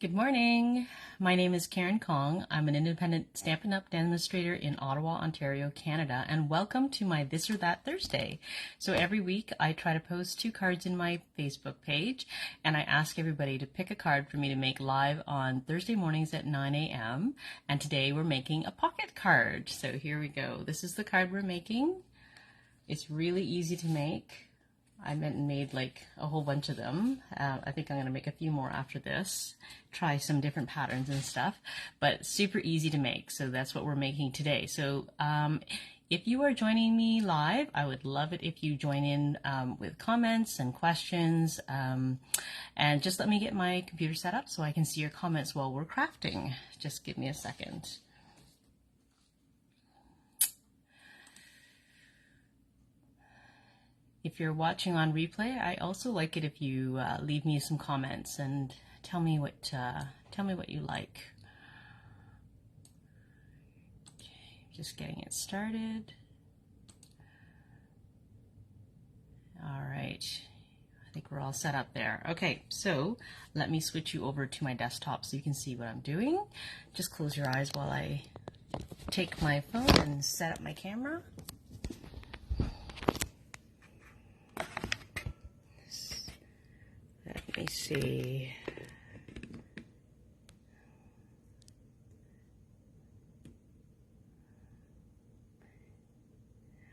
Good morning. My name is Karen Kong. I'm an independent Stampin' Up! Demonstrator in Ottawa, Ontario, Canada, and welcome to my This or That Thursday. So every week I try to post 2 cards in my Facebook page, and I ask everybody to pick a card for me to make live on Thursday mornings at 9 a.m. And today we're making a pocket card. So here we go. This is the card we're making. It's really easy to make. I made like a whole bunch of them. I think I'm going to make a few more after this, try some different patterns and stuff, but super easy to make. So that's what we're making today. So if you are joining me live, I would love it if you join in with comments and questions, and just let me get my computer set up so I can see your comments while we're crafting. Just give me a second. If you're watching on replay, I also like it if you leave me some comments and tell me what you like. Okay, just getting it started. All right, I think we're all set up there. Okay, so let me switch you over to my desktop so you can see what I'm doing. Just close your eyes while I take my phone and set up my camera. Let me see.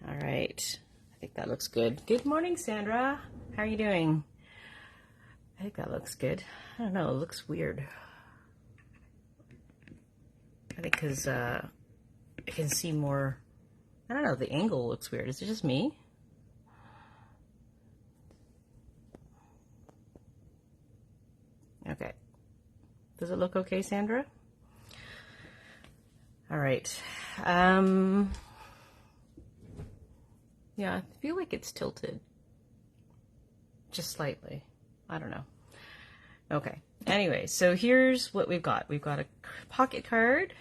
All right. I think that looks good. Good morning, Sandra. How are you doing? I think that looks good. I don't know. It looks weird. I think because I can see more. I don't know. The angle looks weird. Is it just me? Okay. Does it look okay, Sandra? All right. Yeah, I feel like it's tilted. Just slightly. I don't know. Okay. Anyway, so here's what we've got. We've got a pocket card.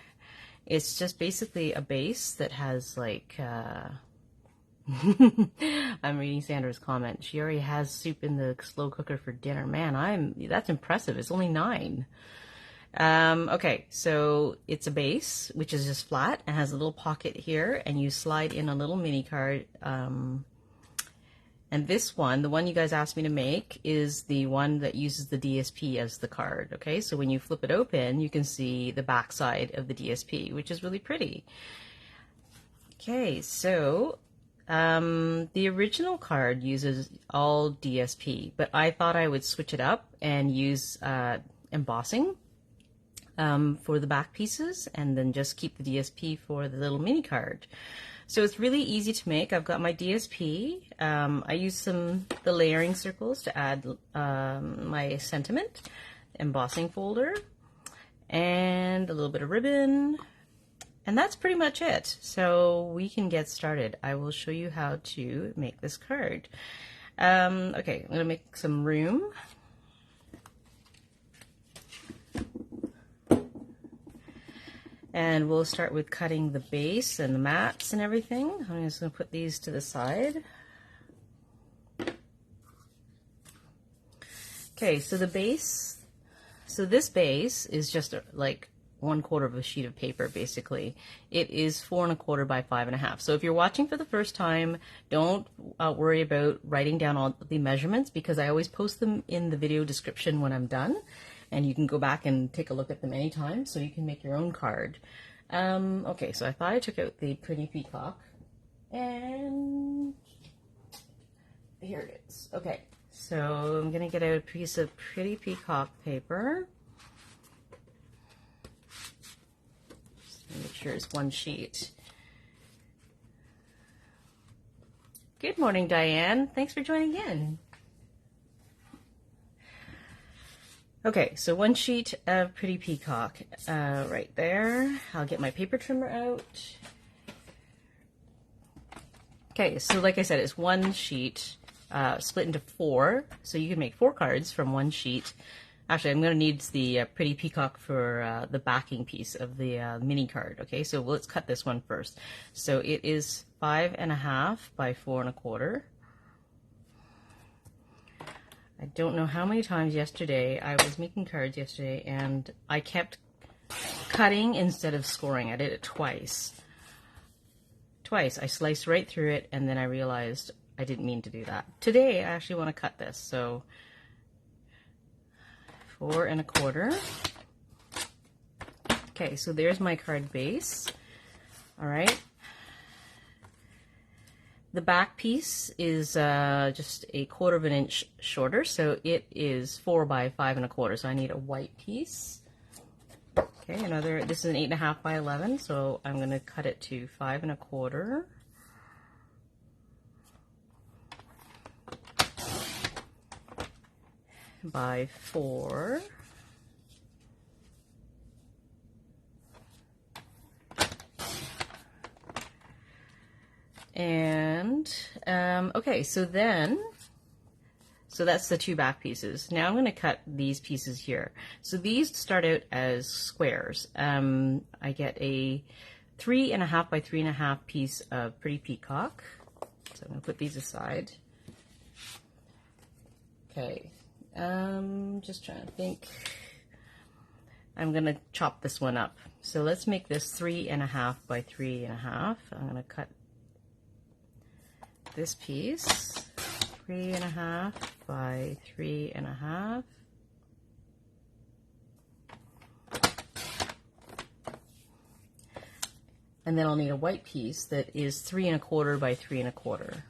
It's just basically a base that has like I'm reading Sandra's comment. She already has soup in the slow cooker for dinner. Man, that's impressive. It's only 9. Okay, so it's a base, which is just flat and has a little pocket here, and you slide in a little mini card. And this one, the one you guys asked me to make, is the one that uses the DSP as the card. Okay, so when you flip it open, you can see the back side of the DSP, which is really pretty. Okay, so the original card uses all DSP, but I thought I would switch it up and use embossing for the back pieces, and then just keep the DSP for the little mini card. So it's really easy to make. I've got my DSP. I use the layering circles to add my sentiment, embossing folder, and a little bit of ribbon. And that's pretty much it. So we can get started. I will show you how to make this card. Okay, I'm gonna make some room. And we'll start with cutting the base and the mats and everything. I'm just gonna put these to the side. Okay, so this base is just like 1/4 of a sheet of paper, basically. It is 4 1/4 by 5 1/2. So if you're watching for the first time, don't worry about writing down all the measurements, because I always post them in the video description when I'm done, and you can go back and take a look at them anytime, so you can make your own card. Okay, so I thought I took out the pretty peacock, and here it is. Okay, so I'm gonna get out a piece of pretty peacock paper. Make sure it's one sheet. Good morning, Diane. Thanks for joining in. Okay, so one sheet of pretty peacock right there. I'll get my paper trimmer out. Okay, so like I said, it's one sheet split into 4, so you can make 4 cards from one sheet. Actually, I'm going to need the pretty peacock for the backing piece of the mini card. Okay, so let's cut this one first. So it is 5 1/2 by 4 1/4. I don't know how many times yesterday, I was making cards yesterday and I kept cutting instead of scoring. I did it twice. I sliced right through it and then I realized I didn't mean to do that. Today I actually want to cut this, so 4 1/4. Okay, so there's my card base. All right. The back piece is just 1/4 of an inch shorter, so it is 4 by 5 1/4. So I need a white piece. Okay, this is an 8 1/2 by 11, so I'm going to cut it to 5 1/4. By 4. And, okay, so that's the 2 back pieces. Now I'm going to cut these pieces here. So these start out as squares. I get a 3 1/2 by 3 1/2 piece of Pretty Peacock. So I'm going to put these aside. Okay, just trying to think. I'm going to chop this one up. So let's make this 3 1/2 by 3 1/2. I'm going to cut this piece 3 1/2 by 3 1/2. And then I'll need a white piece that is 3 1/4 by 3 1/4.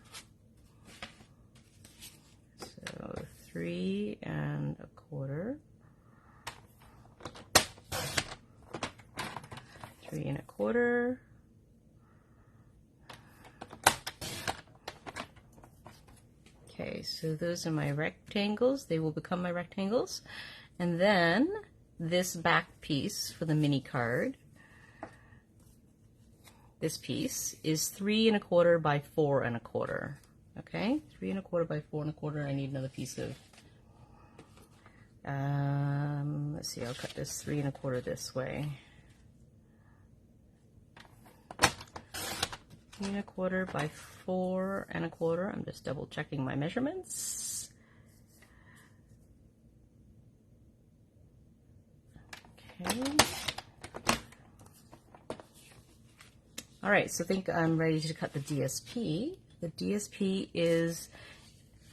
So 3 1/4, 3 1/4. Okay, so those are my rectangles. They will become my rectangles. And then this back piece for the mini card, this piece is 3 1/4 by 4 1/4. Okay, 3 1/4 by 4 1/4. I need another piece of, let's see, I'll cut this 3 1/4 this way. 3 1/4 by 4 1/4. I'm just double checking my measurements. Okay. All right, so I think I'm ready to cut the DSP. The DSP is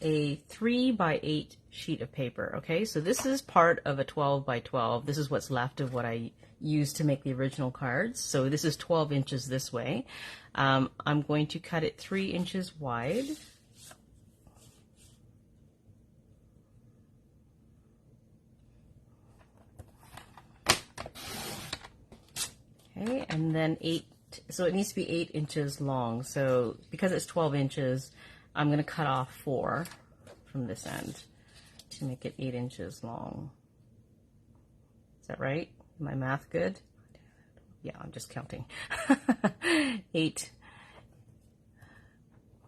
a 3 by 8 sheet of paper. Okay, so this is part of a 12 by 12. This is what's left of what I used to make the original cards. So this is 12 inches this way. I'm going to cut it 3 inches wide. Okay, and then 8, so it needs to be 8 inches long. So because it's 12 inches, I'm going to cut off 4 from this end to make it 8 inches long. Is that right? My math good? Yeah, I'm just counting. 8.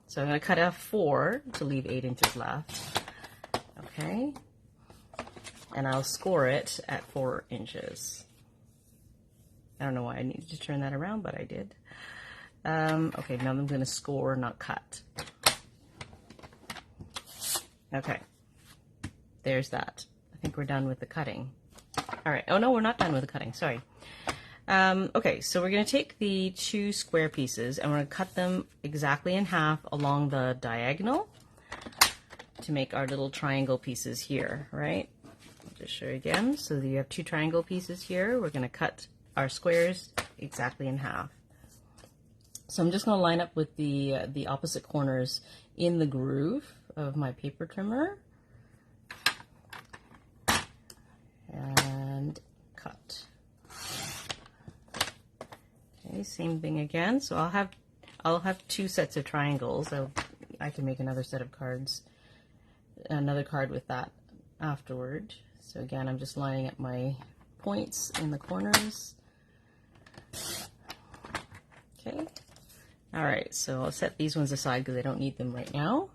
So I'm going to cut off 4 to leave 8 inches left. Okay. And I'll score it at 4 inches. I don't know why I needed to turn that around, but I did. Okay, now I'm going to score, not cut. Okay. There's that. I think we're done with the cutting. All right. Oh, no, we're not done with the cutting. Sorry. Okay, so we're going to take the 2 square pieces and we're going to cut them exactly in half along the diagonal to make our little triangle pieces here, right? I'll just show you again. So you have 2 triangle pieces here. We're going to cut our squares exactly in half. So I'm just going to line up with the opposite corners in the groove of my paper trimmer. And cut. Okay, same thing again. So I'll have 2 sets of triangles. I can make another set of cards, another card with that afterward. So again, I'm just lining up my points in the corners. Okay. All right, so I'll set these ones aside because I don't need them right now.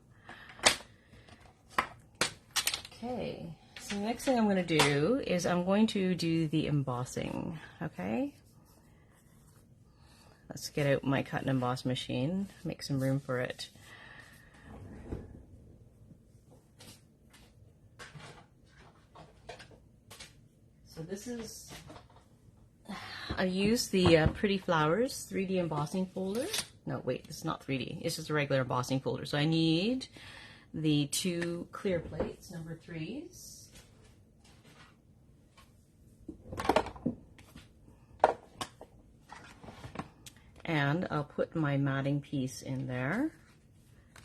Okay. So the next thing I'm going to do is I'm going to do the embossing, okay? Let's get out my cut and emboss machine, make some room for it. so this is, I used the Pretty Flowers 3D embossing folder. No, wait, it's not 3D. It's just a regular embossing folder. So I need the 2 clear plates, number 3s. And I'll put my matting piece in there.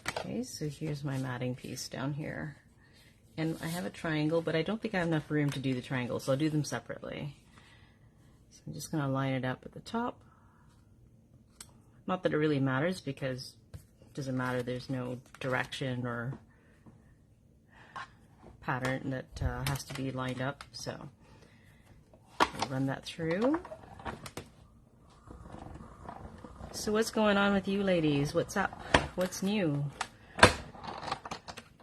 Okay, so here's my matting piece down here. And I have a triangle, but I don't think I have enough room to do the triangle, so I'll do them separately. So I'm just gonna line it up at the top. Not that it really matters, because it doesn't matter, there's no direction or pattern that has to be lined up, so I'll run that through. So what's going on with you ladies? What's up? What's new?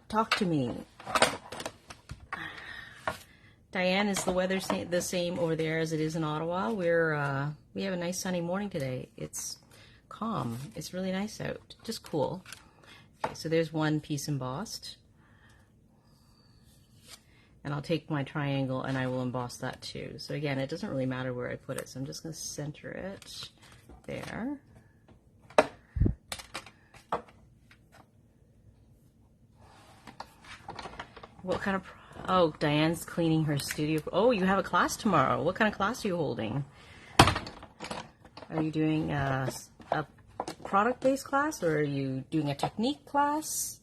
Talk to me. Diane, is the weather the same over there as it is in Ottawa? We have a nice sunny morning today. It's calm. It's really nice out. Just cool. Okay, so there's one piece embossed. And I'll take my triangle and I will emboss that too. So again, it doesn't really matter where I put it. So I'm just going to center it there. What kind of... Oh, Diane's cleaning her studio. Oh, you have a class tomorrow. What kind of class are you holding? Are you doing a product-based class, or are you doing a technique class?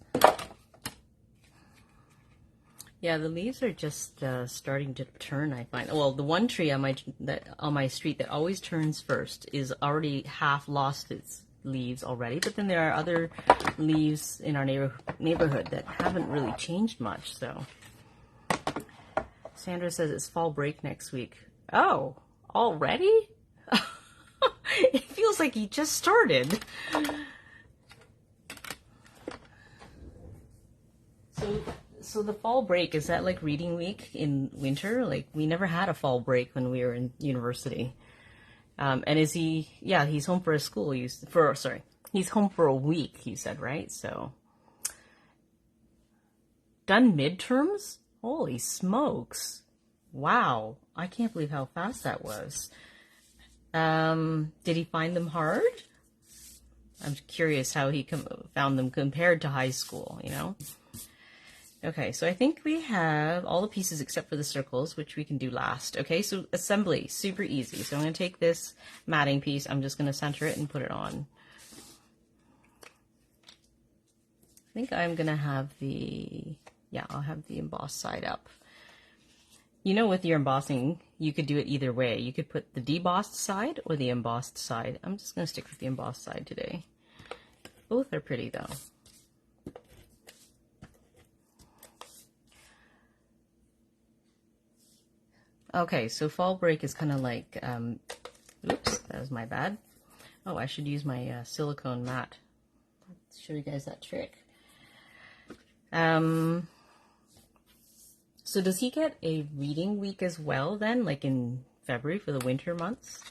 Yeah, the leaves are just starting to turn, I find. Well, the one tree on my street that always turns first is already half lost its leaves already, but then there are other leaves in our neighborhood that haven't really changed much, so... Sandra says it's fall break next week. Oh, already? It feels like he just started. So the fall break, is that like reading week in winter? Like, we never had a fall break when we were in university. And is he, yeah, he's home for a school, he's home for a week, you said, right? So, done midterms? Holy smokes. Wow. I can't believe how fast that was. Did he find them hard? I'm curious how he found them compared to high school, you know? Okay, so I think we have all the pieces except for the circles, which we can do last. Okay, so assembly, super easy. So I'm going to take this matting piece, I'm just going to center it and put it on. I think I'm going to have I'll have the embossed side up. You know, with your embossing, you could do it either way. You could put the debossed side or the embossed side. I'm just going to stick with the embossed side today. Both are pretty though. Okay, so fall break is kind of like, oops, that was my bad. Oh, I should use my silicone mat. Let's show you guys that trick. So does he get a reading week as well then, like in February for the winter months?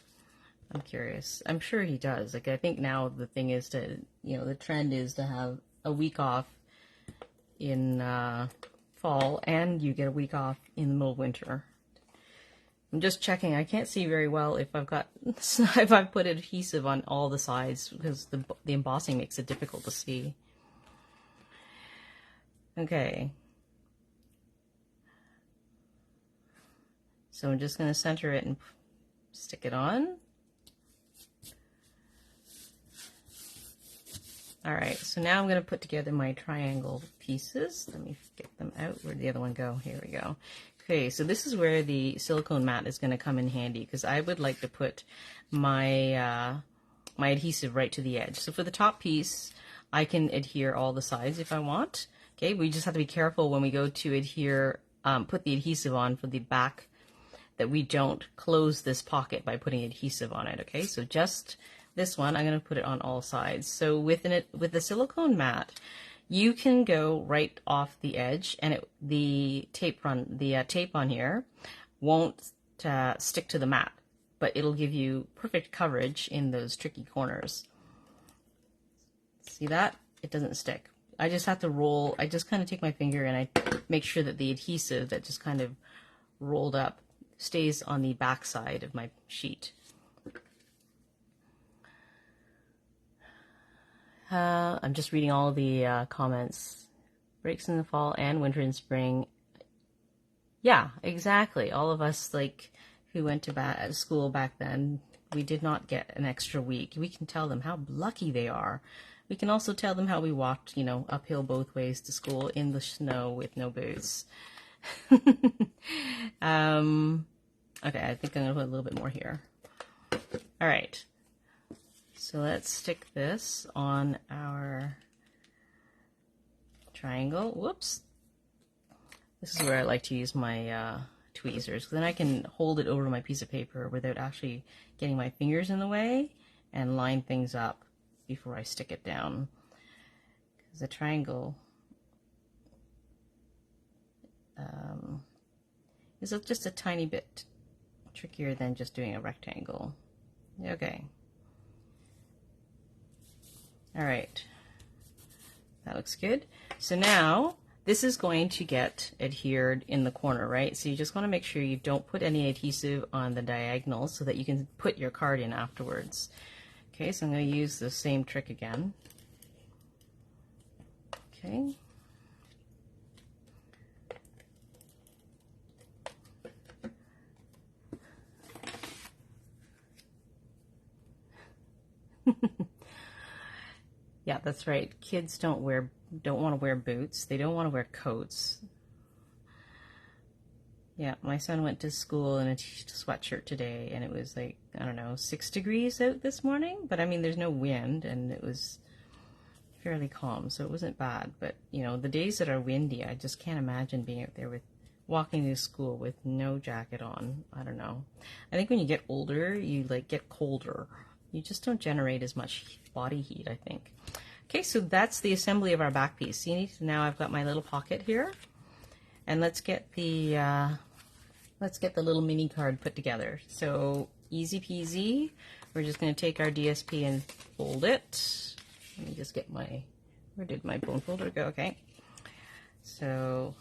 I'm curious. I'm sure he does. Like, I think now the thing is to, you know, the trend is to have a week off in fall, and you get a week off in the middle of winter. I'm just checking. I can't see very well if I've got, if I've put adhesive on all the sides, because the embossing makes it difficult to see. Okay. So I'm just going to center it and stick it on. All right, so now I'm going to put together my triangle pieces. Let me get them out. Where'd the other one go? Here we go. Okay, so this is where the silicone mat is going to come in handy, because I would like to put my my adhesive right to the edge. So for the top piece, I can adhere all the sides if I want. Okay, we just have to be careful when we go to adhere, put the adhesive on for the back, that we don't close this pocket by putting adhesive on it. Okay, so just this one, I'm going to put it on all sides. So with the silicone mat, you can go right off the edge, and the tape on here won't stick to the mat, but it'll give you perfect coverage in those tricky corners. See that? It doesn't stick. I just have to roll. I just kind of take my finger and I make sure that the adhesive that just kind of rolled up stays on the back side of my sheet. I'm just reading all the comments. Breaks in the fall and winter and spring. Yeah, exactly. All of us, like, who went to school back then, we did not get an extra week. We can tell them how lucky they are. We can also tell them how we walked, you know, uphill both ways to school in the snow with no boots. Okay, I think I'm going to put a little bit more here. All right. So let's stick this on our triangle. Whoops. This is where I like to use my tweezers, because then I can hold it over my piece of paper without actually getting my fingers in the way and line things up before I stick it down. Because the triangle is just a tiny bit trickier than just doing a rectangle. Okay. All right. That looks good. So now this is going to get adhered in the corner, right? So you just want to make sure you don't put any adhesive on the diagonals so that you can put your card in afterwards. Okay, so I'm going to use the same trick again. Okay. Yeah, that's right. Kids don't want to wear boots. They don't want to wear coats. Yeah, my son went to school in a sweatshirt today, and it was like, I don't know, 6 degrees out this morning. But I mean, there's no wind, and it was fairly calm, so it wasn't bad. But, you know, the days that are windy, I just can't imagine being out there walking to school with no jacket on. I don't know. I think when you get older, you like get colder. You just don't generate as much body heat, I think. Okay, so that's the assembly of our back piece. See, now I've got my little pocket here, and let's get the little mini card put together. So easy peasy. We're just going to take our DSP and fold it. Let me just get my, where did my bone folder go? Okay, so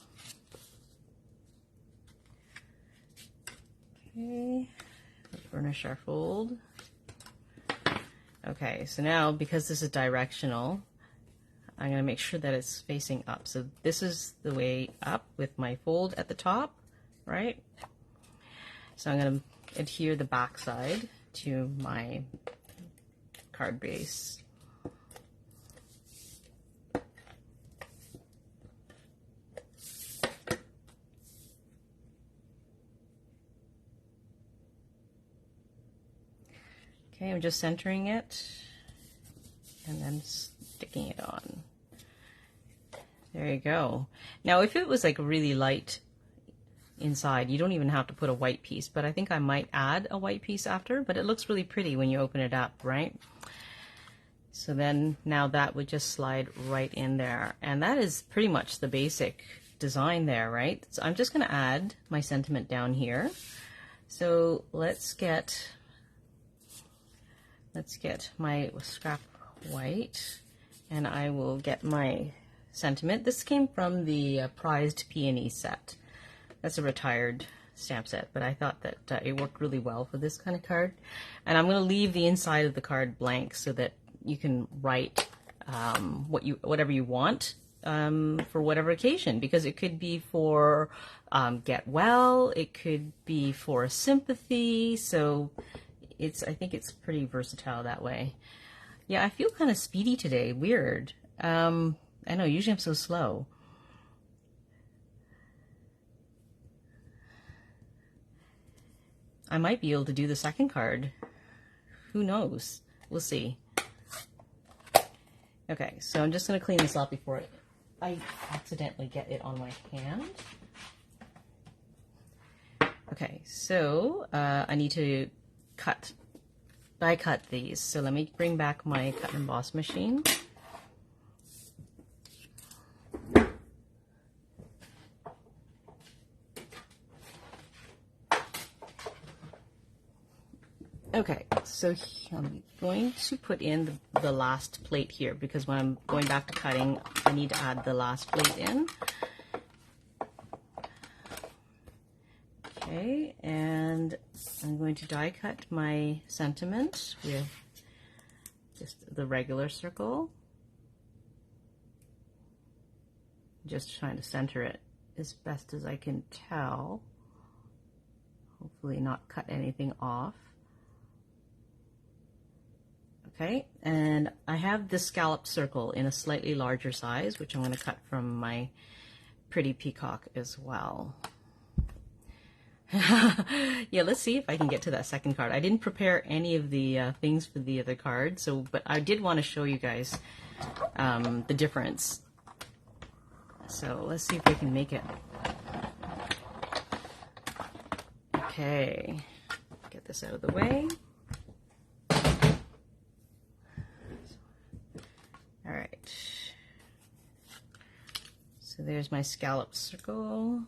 okay, burnish our fold. Okay, so now because this is directional, I'm going to make sure that it's facing up. So this is the way up with my fold at the top, right? So I'm going to adhere the back side to my card base. Okay, I'm just centering it and then sticking it on. There you go. Now, if it was like really light inside, you don't even have to put a white piece, but I think I might add a white piece after, but it looks really pretty when you open it up, right? So then now that would just slide right in there. And that is pretty much the basic design there, right? So I'm just going to add my sentiment down here. So let's get my scrap white, and I will get my sentiment. This came from the prized Peony set. That's a retired stamp set, but I thought that it worked really well for this kind of card. And I'm going to leave the inside of the card blank so that you can write whatever you want for whatever occasion, because it could be for get well, it could be for sympathy. So I think it's pretty versatile that way. Yeah, I feel kind of speedy today. Weird. I know, usually I'm so slow. I might be able to do the second card. Who knows? We'll see. Okay, so I'm just going to clean this off before I accidentally get it on my hand. Okay, so I need to die cut these. So let me bring back my cut and emboss machine. Okay, so I'm going to put in the last plate here, because when I'm going back to cutting, I need to add the last plate in. Okay, and I'm going to die cut my sentiment with just the regular circle. Just trying to center it as best as I can tell. Hopefully not cut anything off. Okay, and I have this scalloped circle in a slightly larger size, which I'm going to cut from my pretty peacock as well. Yeah, let's see if I can get to that second card. I didn't prepare any of the things for the other card, so but I did want to show you guys the difference. So let's see if we can make it. Okay, get this out of the way. All right. So there's my scallop circle.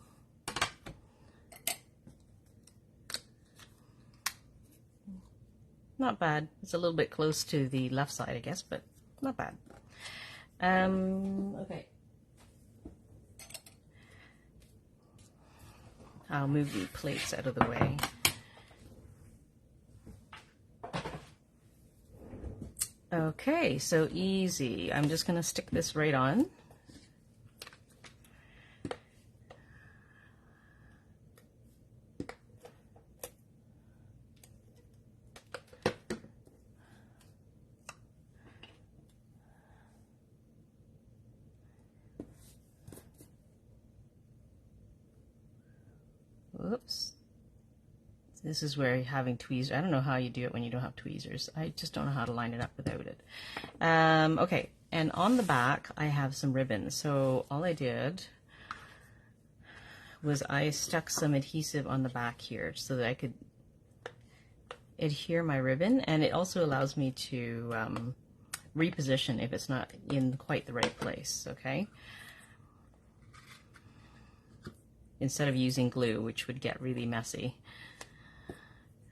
Not bad. It's a little bit close to the left side, I guess, but not bad. Okay. I'll move the plates out of the way. Okay, so easy. I'm just going to stick this right on. Whoops. This is where having tweezers, I don't know how you do it when you don't have tweezers. I just don't know how to line it up without it. Okay, and on the back I have some ribbons. So all I did was I stuck some adhesive on the back here so that I could adhere my ribbon, and it also allows me to reposition if it's not in quite the right place, okay? Instead of using glue, which would get really messy.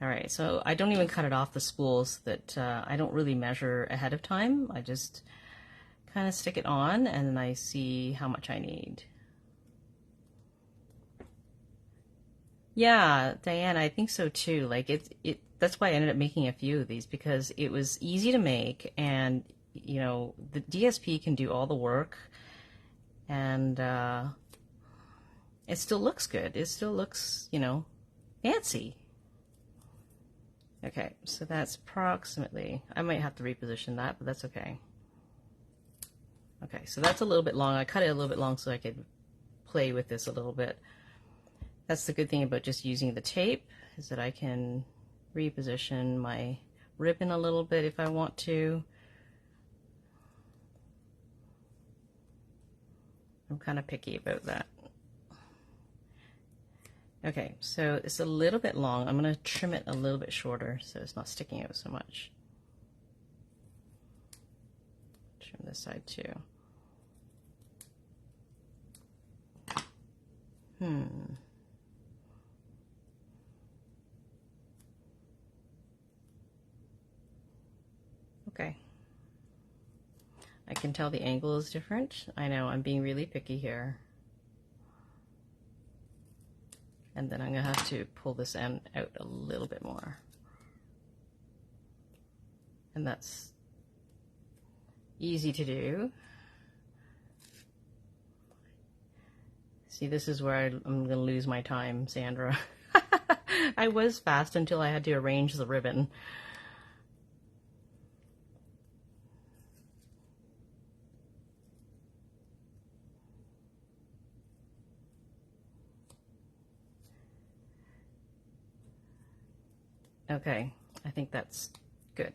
All right, so I don't even cut it off the spools that I don't really measure ahead of time. I just kind of stick it on and then I see how much I need. Yeah, Diane, I think so too. Like that's why I ended up making a few of these, because it was easy to make, and you know, the DSP can do all the work, and it still looks good. It still looks, you know, fancy. Okay, so that's approximately, I might have to reposition that, but that's okay. Okay, so that's a little bit long. I cut it a little bit long so I could play with this a little bit. That's the good thing about just using the tape, is that I can reposition my ribbon a little bit if I want to. I'm kind of picky about that. Okay, so it's a little bit long. I'm going to trim it a little bit shorter so it's not sticking out so much. Trim this side too. Okay. I can tell the angle is different. I know, I'm being really picky here. And then I'm going to have to pull this end out a little bit more. And that's easy to do. See, this is where I'm going to lose my time, Sandra. I was fast until I had to arrange the ribbon. Okay, I think that's good.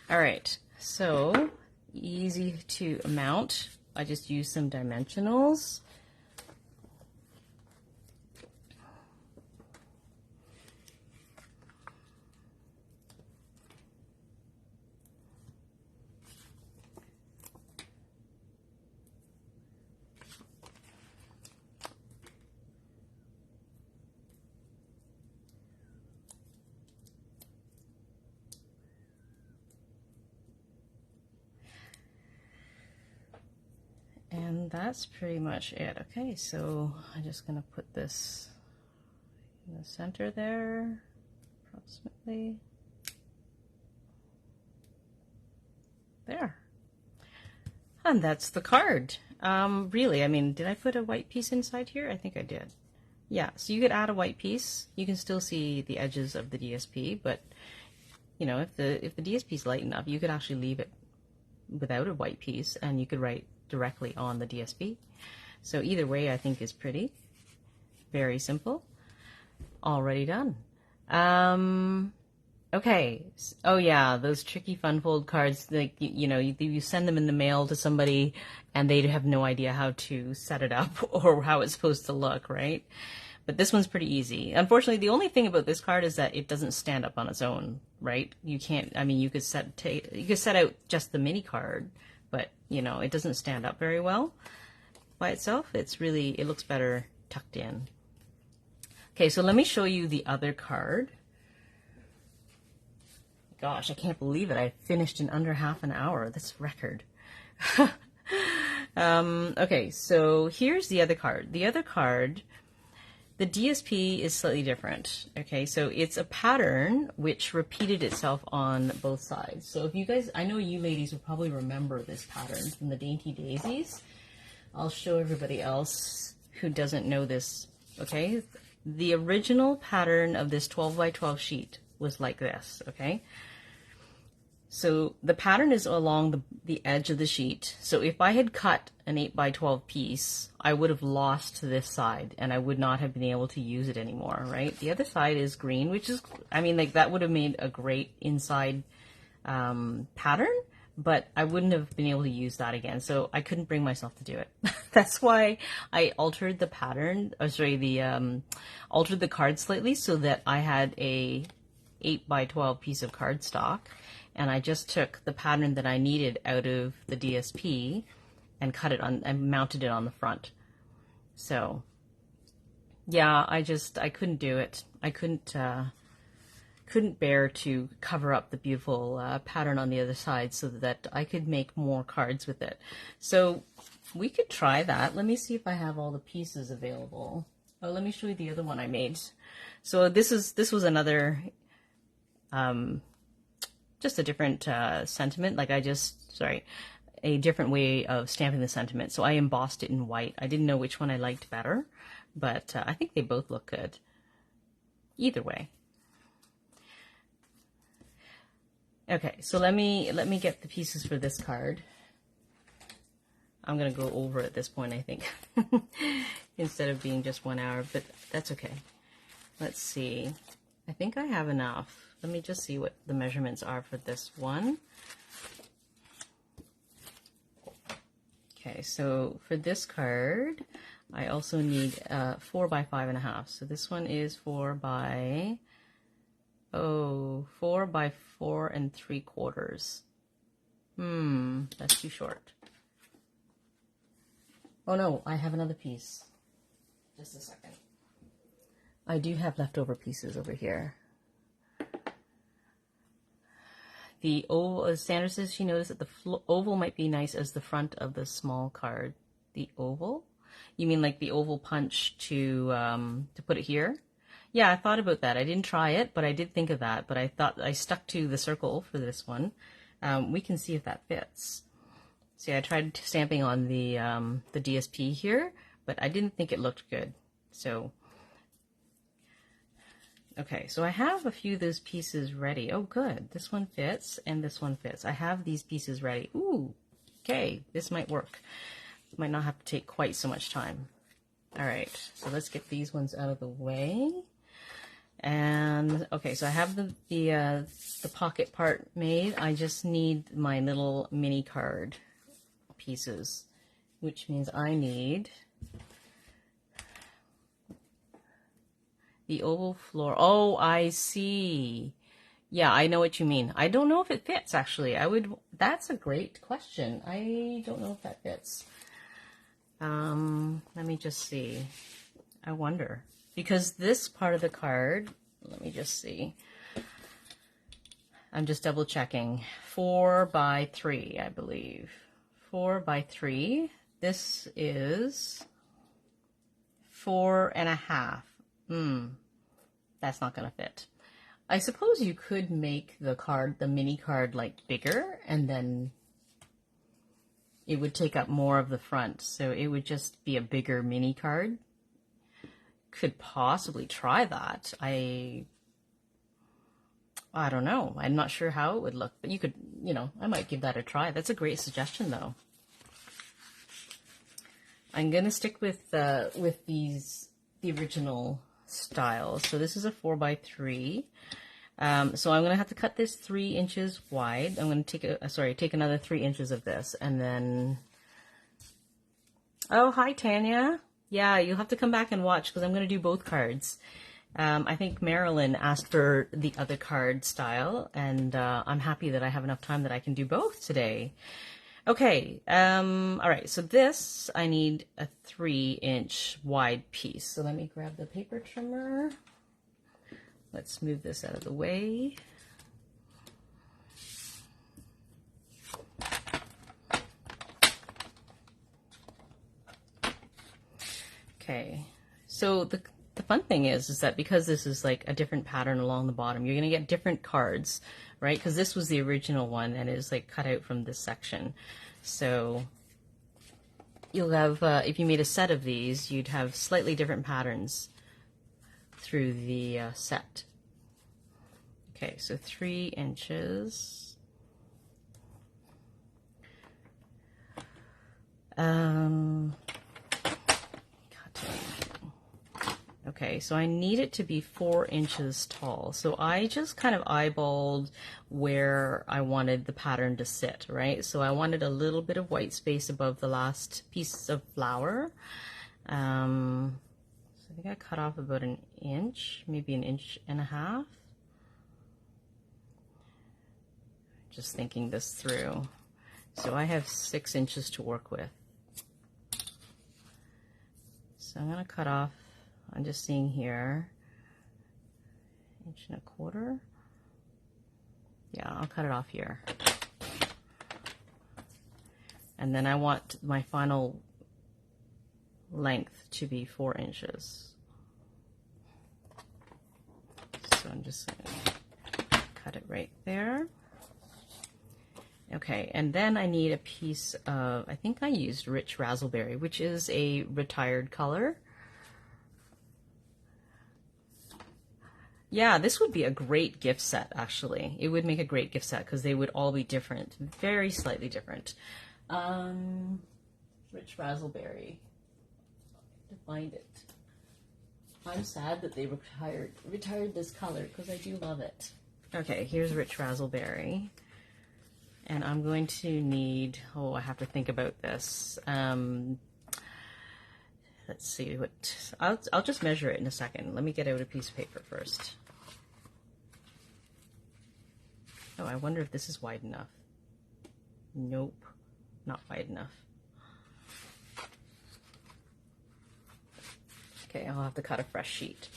All right, so easy to mount. I just use some dimensionals. And that's pretty much it. Okay, so I'm just gonna put this in the center there, approximately. There. And that's the card. Really, I mean, did I put a white piece inside here? I think I did. Yeah, so you could add a white piece. You can still see the edges of the DSP, but you know, if the DSP is light enough, you could actually leave it without a white piece and you could write directly on the DSP. So either way, I think is pretty. Very simple. Already done. Okay. Oh yeah, those tricky fun fold cards, like, you know, you send them in the mail to somebody and they have no idea how to set it up or how it's supposed to look, right? But this one's pretty easy. Unfortunately, the only thing about this card is that it doesn't stand up on its own, right? You can't, I mean, you could set out just the mini card, but you know, it doesn't stand up very well by itself. It looks better tucked in. Okay, so let me show you the other card. Gosh, I can't believe it. I finished in under half an hour. That's record. Okay, so here's the other card. The other card, the DSP is slightly different. Okay, so it's a pattern which repeated itself on both sides. So if you guys, I know you ladies will probably remember this pattern from the Dainty Daisies. I'll show everybody else who doesn't know this. Okay, the original pattern of this 12 by 12 sheet was like this. Okay, so the pattern is along the edge of the sheet. So if I had cut an 8 by 12 piece, I would have lost this side and I would not have been able to use it anymore, right? The other side is green, which is, I mean, like that would have made a great inside pattern, but I wouldn't have been able to use that again. So I couldn't bring myself to do it. That's why I altered the pattern, altered the card slightly so that I had a 8 by 12 piece of cardstock. And I just took the pattern that I needed out of the DSP and cut it on and mounted it on the front. So yeah, I couldn't do it. I couldn't bear to cover up the beautiful pattern on the other side so that I could make more cards with it. So we could try that. Let me see if I have all the pieces available. Oh, let me show you the other one I made. So this was another just a different sentiment, like a different way of stamping the sentiment. So I embossed it in white. I didn't know which one I liked better, but I think they both look good either way. Okay, so let me get the pieces for this card. I'm gonna go over at this point, I think, instead of being just 1 hour, but that's okay. Let's see. I think I have enough. Let me just see what the measurements are for this one. Okay, so for this card, I also need 4 by 5.5. So this one is 4 by 4 by 4 3/4. That's too short. Oh no, I have another piece. Just a second. I do have leftover pieces over here. The oval, as Sandra says, she noticed that the oval might be nice as the front of the small card. The oval? You mean like the oval punch to put it here? Yeah, I thought about that. I didn't try it, but I did think of that. But I thought I stuck to the circle for this one. We can see if that fits. See, I tried stamping on the DSP here, but I didn't think it looked good. So. Okay, so I have a few of those pieces ready. Oh, good. This one fits, and this one fits. I have these pieces ready. Ooh, okay, this might work. Might not have to take quite so much time. All right, so let's get these ones out of the way. And, okay, so I have the pocket part made. I just need my little mini card pieces, which means I need the oval floor. Oh, I see. Yeah, I know what you mean. I don't know if it fits, actually. That's a great question. I don't know if that fits. Let me just see. I wonder. Because this part of the card, let me just see. I'm just double checking. 4 by 3, I believe. 4 by 3. This is 4.5. That's not going to fit. I suppose you could make the card, the mini card, like bigger, and then it would take up more of the front. So it would just be a bigger mini card. Could possibly try that. I don't know. I'm not sure how it would look, but you could, you know, I might give that a try. That's a great suggestion, though. I'm gonna stick with the original style. So this is a 4x3. So I'm gonna have to cut this 3 inches wide. I'm gonna take another 3 inches of this, and then. Oh, hi Tanya. Yeah, you'll have to come back and watch because I'm gonna do both cards. I think Marilyn asked for the other card style, and I'm happy that I have enough time that I can do both today. Okay, all right, so this, I need a 3-inch wide piece. So let me grab the paper trimmer. Let's move this out of the way. Okay, so the fun thing is that because this is like a different pattern along the bottom, you're gonna get different cards, right? Because this was the original one and it is like cut out from this section. So you'll have, if you made a set of these, you'd have slightly different patterns through the set. Okay, so 3 inches. Okay, so I need it to be 4 inches tall. So I just kind of eyeballed where I wanted the pattern to sit, right? So I wanted a little bit of white space above the last piece of flower. So I think I cut off about 1 inch, maybe 1.5 inches. Just thinking this through. So I have 6 inches to work with. So I'm gonna cut off, I'm just seeing here, 1.25 inches. Yeah, I'll cut it off here. And then I want my final length to be 4 inches. So I'm just gonna cut it right there. Okay, and then I need a piece of, I think I used Rich Razzleberry, which is a retired color. Yeah, this would be a great gift set, actually. It would make a great gift set because they would all be different, very slightly different. Rich Razzleberry. To find it. I'm sad that they retired this color because I do love it. Okay, here's Rich Razzleberry. And I'm going to need, oh, I have to think about this. Let's see what, I'll just measure it in a second. Let me get out a piece of paper first. Oh, I wonder if this is wide enough. Nope, not wide enough. Okay, I'll have to cut a fresh sheet.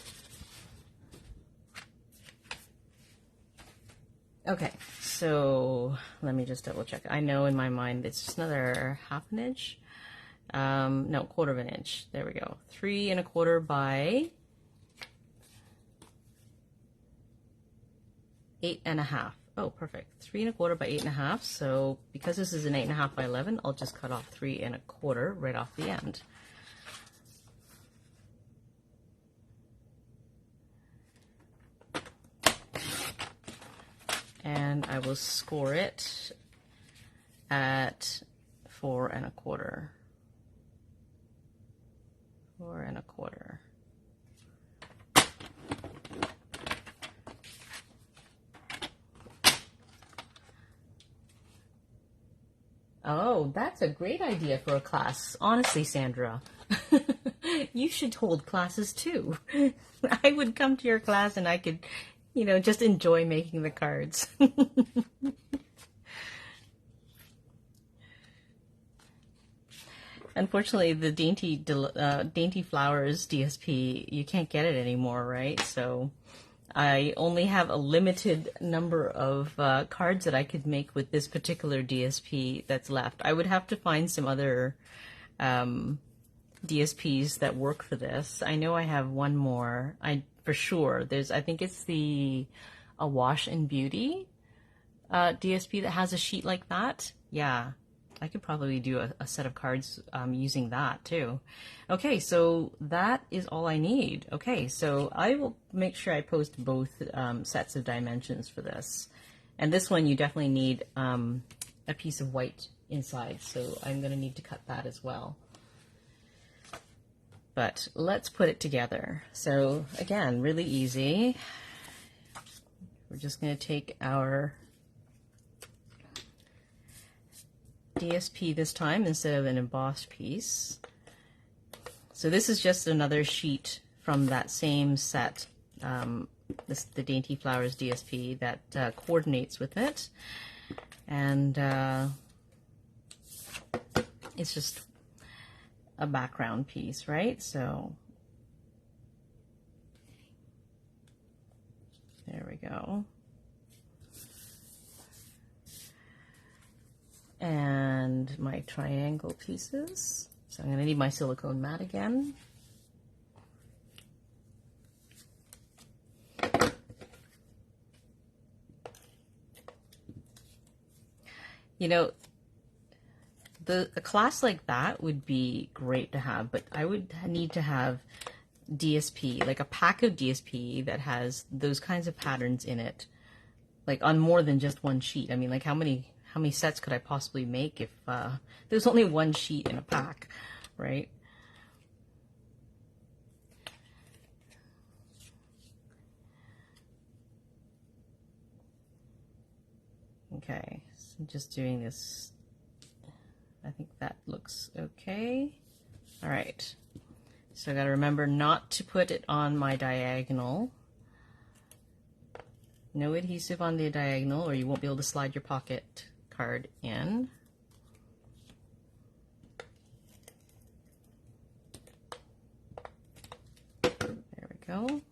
Okay, so let me just double check. I know in my mind it's just another 1/2 inch. No, 1/4 inch. There we go. 3 1/4 by 8 1/2. Oh, perfect. 3 1/4 by 8 1/2. So because this is an 8 1/2 by 11, I'll just cut off 3 1/4 right off the end. And I will score it at 4 1/4. 4 1/4. Oh, that's a great idea for a class. Honestly, Sandra, you should hold classes too. I would come to your class and I could, you know, just enjoy making the cards. Unfortunately, the Dainty Flowers DSP, you can't get it anymore, right? So I only have a limited number of cards that I could make with this particular DSP that's left. I would have to find some other DSPs that work for this. I know I have one more. I for sure. I think it's a Wash and Beauty DSP that has a sheet like that. Yeah, I could probably do a set of cards using that too. Okay, so that is all I need. Okay, so I will make sure I post both sets of dimensions for this. And this one you definitely need a piece of white inside, so I'm going to need to cut that as well. But let's put it together. So again, really easy. We're just going to take our DSP this time instead of an embossed piece. So this is just another sheet from that same set, the Dainty Flowers DSP that coordinates with it. And it's just a background piece, right? So there we go. And my triangle pieces. So I'm going to need my silicone mat again. You know, a class like that would be great to have, but I would need to have DSP, like a pack of DSP that has those kinds of patterns in it, like on more than just one sheet. I mean, like how many sets could I possibly make if there's only one sheet in a pack, right? Okay, so I'm just doing this. I think that looks okay. All right, so I got to remember not to put it on my diagonal. No adhesive on the diagonal or you won't be able to slide your pocket card in. There we go.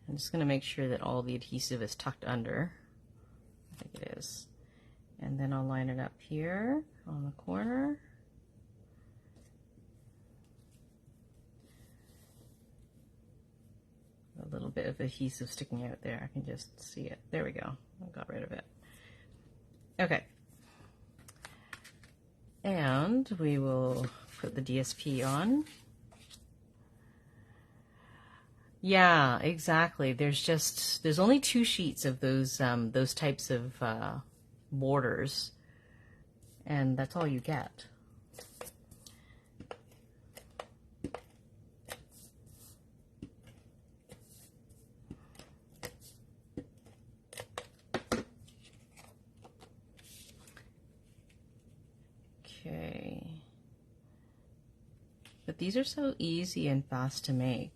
I'm just going to make sure that all the adhesive is tucked under. I think it is. And then I'll line it up here on the corner. A little bit of adhesive sticking out there. I can just see it. There we go. I got rid of it. Okay. And we will put the DSP on. Yeah, exactly. There's only 2 sheets of those types of borders, and that's all you get. Okay. But these are so easy and fast to make.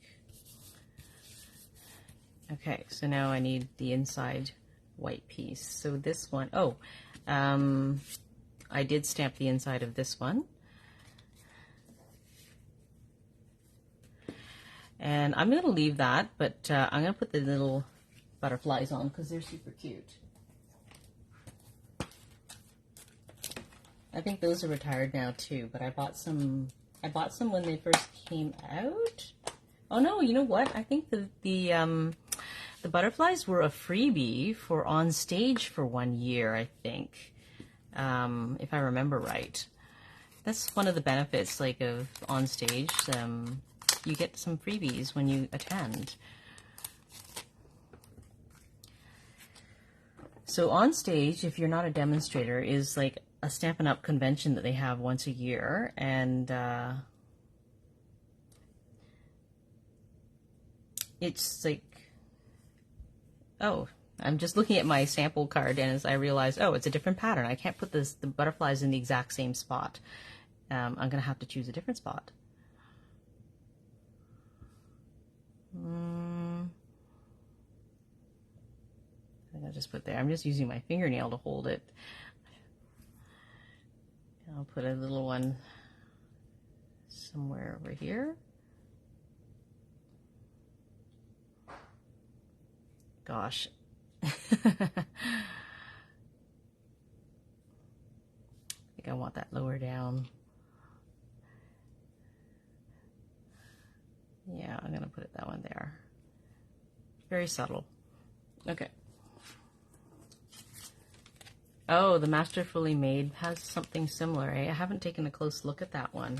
Okay, so now I need the inside white piece. So this one, I did stamp the inside of this one. And I'm going to leave that, but I'm going to put the little butterflies on because they're super cute. I think those are retired now too, but I bought some when they first came out. Oh no, you know what? I think the butterflies were a freebie for on stage for 1 year, I think, if I remember right. That's one of the benefits, like, of on stage. You get some freebies when you attend. So on stage, if you're not a demonstrator, is like a Stampin' Up! Convention that they have once a year, and it's like, oh, I'm just looking at my sample card, and as I realize, oh, it's a different pattern. I can't put the butterflies in the exact same spot. I'm going to have to choose a different spot. I think I'll just put there. I'm just using my fingernail to hold it. I'll put a little one somewhere over here. Gosh. I think I want that lower down. Yeah, I'm gonna put it that one there. Very subtle. Okay. Oh, the Masterfully Made has something similar, eh? I haven't taken a close look at that one.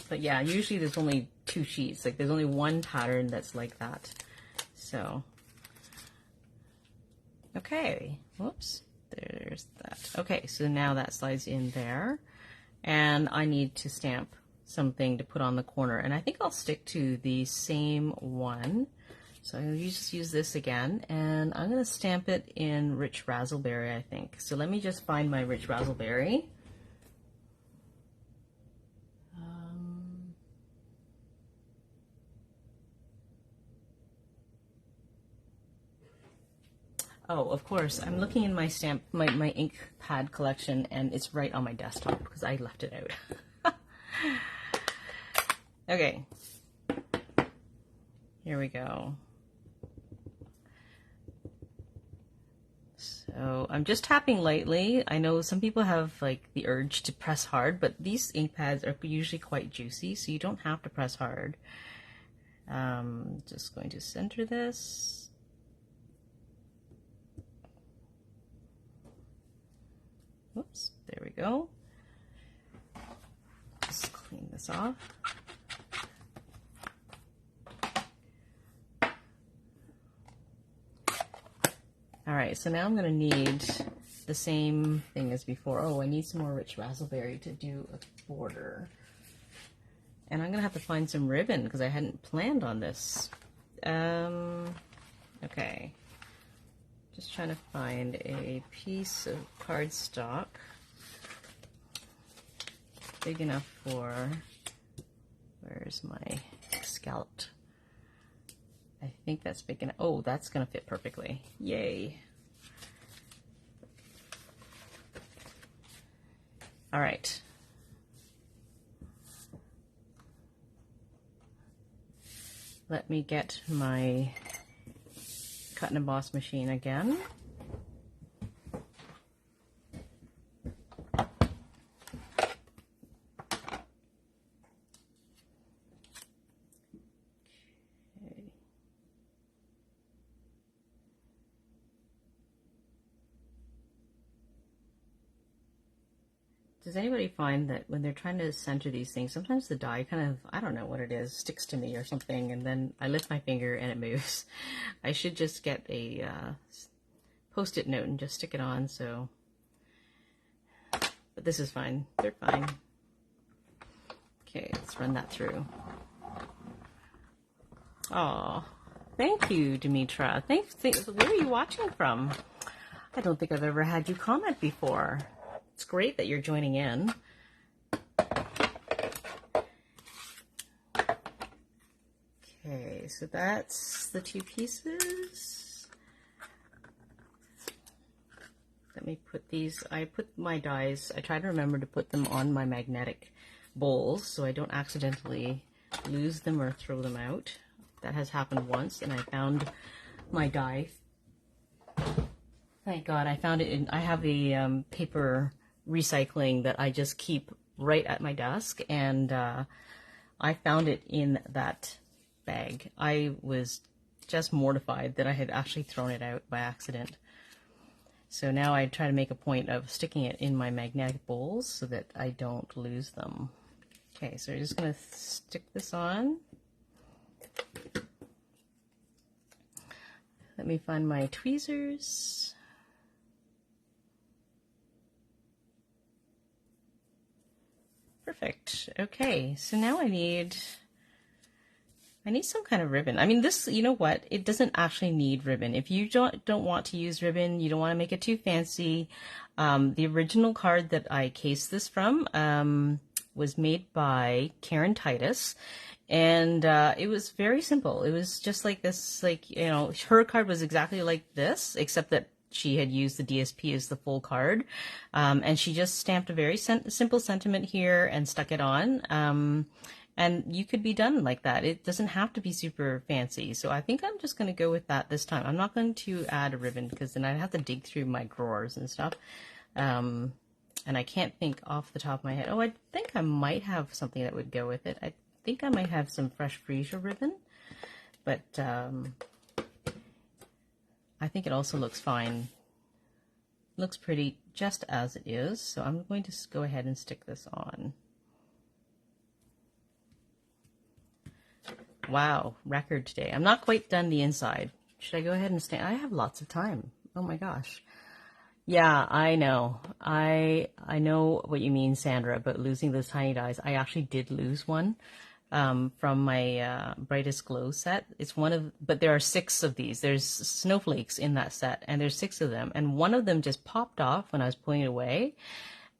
But yeah, usually there's only 2 sheets. Like there's only one pattern that's like that. So, okay. Whoops. There's that. Okay, so now that slides in there. And I need to stamp something to put on the corner. And I think I'll stick to the same one. So I'll just use this again. And I'm going to stamp it in Rich Razzleberry, I think. So let me just find my Rich Razzleberry. Oh, of course, I'm looking in my my ink pad collection, and it's right on my desktop because I left it out. Okay, here we go. So I'm just tapping lightly. I know some people have like the urge to press hard, but these ink pads are usually quite juicy, so you don't have to press hard. Just going to center this. Whoops, there we go. Just clean this off. All right, so now I'm gonna need the same thing as before. Oh, I need some more Rich Razzleberry to do a border. And I'm gonna have to find some ribbon because I hadn't planned on this. Okay. Just trying to find a piece of cardstock big enough for, where's my scalloped? I think that's big enough. Oh, that's gonna fit perfectly. Yay. All right. Let me get my cut and emboss machine again. Does anybody find that when they're trying to center these things, sometimes the die kind of, I don't know what it is, sticks to me or something, and then I lift my finger and it moves. I should just get a Post-it note and just stick it on, so. But this is fine. They're fine. Okay, let's run that through. Oh, thank you, Demetra. Thanks. Where are you watching from? I don't think I've ever had you comment before. It's great that you're joining in. Okay, so that's the 2 pieces. Let me put these, I put my dies, I try to remember to put them on my magnetic bowls so I don't accidentally lose them or throw them out. That has happened once, and I found my die. Thank God, I found it in, I have a paper recycling that I just keep right at my desk, and I found it in that bag. I was just mortified that I had actually thrown it out by accident. So now I try to make a point of sticking it in my magnetic bowls so that I don't lose them. Okay, so I'm just going to stick this on. Let me find my tweezers. Perfect. Okay, so now I need some kind of ribbon. I mean, this, you know what? It doesn't actually need ribbon. If you don't want to use ribbon, you don't want to make it too fancy. The original card that I cased this from was made by Karen Titus, and it was very simple. It was just like this, like, you know, her card was exactly like this, except that she had used the DSP as the full card, and she just stamped a very simple sentiment here and stuck it on. And you could be done like that. It doesn't have to be super fancy. So I think I'm just going to go with that this time. I'm not going to add a ribbon because then I'd have to dig through my drawers and stuff. and I can't think off the top of my head. Oh, I think I might have something that would go with it. I think I might have some fresh Freesia ribbon, but I think it also looks fine. Looks pretty just as it is, so I'm going to go ahead and stick this on. Wow, record today. I'm not quite done the inside. Should I go ahead and stand? I have lots of time. Oh my gosh. Yeah, I know. I know what you mean, Sandra, about losing those tiny dies. I actually did lose one from my Brightest Glow set. It's one of, but there are 6 of these. There's snowflakes in that set, and there's 6 of them. And one of them just popped off when I was pulling it away.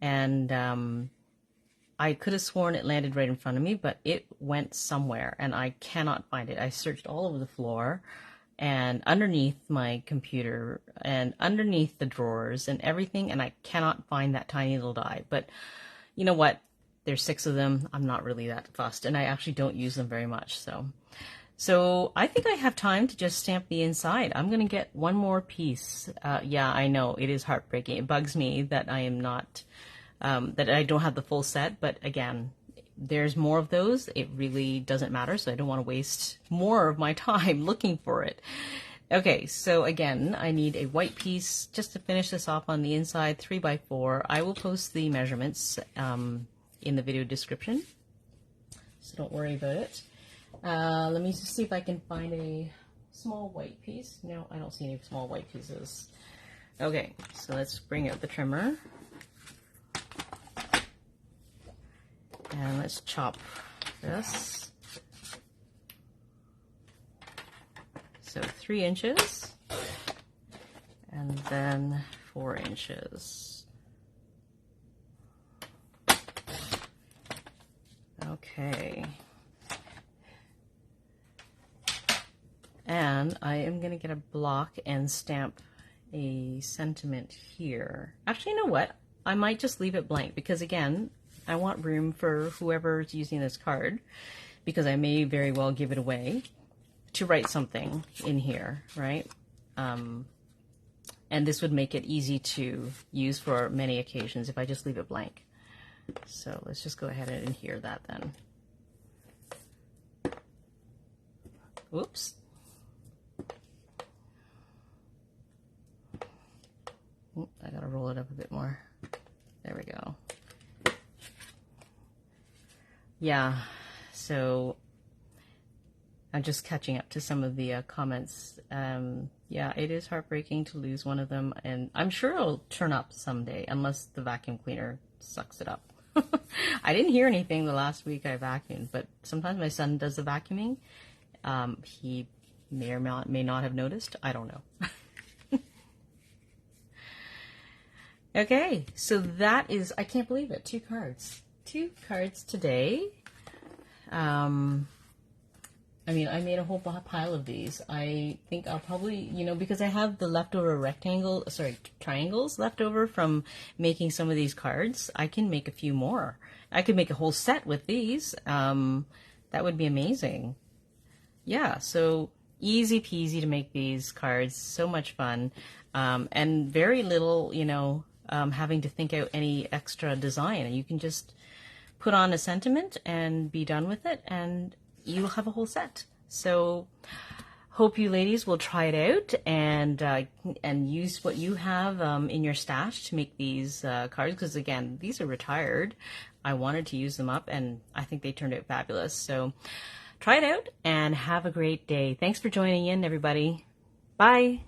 And I could have sworn it landed right in front of me, but it went somewhere, and I cannot find it. I searched all over the floor, and underneath my computer, and underneath the drawers, and everything, and I cannot find that tiny little die. But you know what? There's 6 of them. I'm not really that fussed, and I actually don't use them very much. So I think I have time to just stamp the inside. I'm going to get one more piece. Yeah, I know. It is heartbreaking. It bugs me that I am not... that I don't have the full set, but again, there's more of those. It really doesn't matter, so I don't want to waste more of my time looking for it. Okay, so again, I need a white piece just to finish this off on the inside, 3x4. I will post the measurements in the video description, so don't worry about it. Let me just see if I can find a small white piece. No, I don't see any small white pieces. Okay, so let's bring out the trimmer. And let's chop this. So 3 inches, and then 4 inches. Okay. And I am going to get a block and stamp a sentiment here. Actually, you know what? I might just leave it blank because, again, I want room for whoever's using this card, because I may very well give it away, to write something in here, right? And this would make it easy to use for many occasions if I just leave it blank. So let's just go ahead and adhere that then. Oops. Oop, I gotta roll it up a bit more. There we go. Yeah, so I'm just catching up to some of the comments. Yeah, it is heartbreaking to lose one of them, and I'm sure it'll turn up someday, unless the vacuum cleaner sucks it up. I didn't hear anything the last week I vacuumed, but sometimes my son does the vacuuming. He may or may not have noticed. I don't know. Okay, so that is, I can't believe it, 2 cards. 2 cards today. I mean, I made a whole pile of these. I think I'll probably, you know, because I have the leftover triangles left over from making some of these cards, I can make a few more. I could make a whole set with these. That would be amazing. Yeah, so easy peasy to make these cards. So much fun. And very little, you know, having to think out any extra design. You can just put on a sentiment and be done with it, and you'll have a whole set. So hope you ladies will try it out and use what you have in your stash to make these cards, because again, these are retired. I wanted to use them up, and I think they turned out fabulous. So try it out and have a great day. Thanks for joining in, everybody. Bye.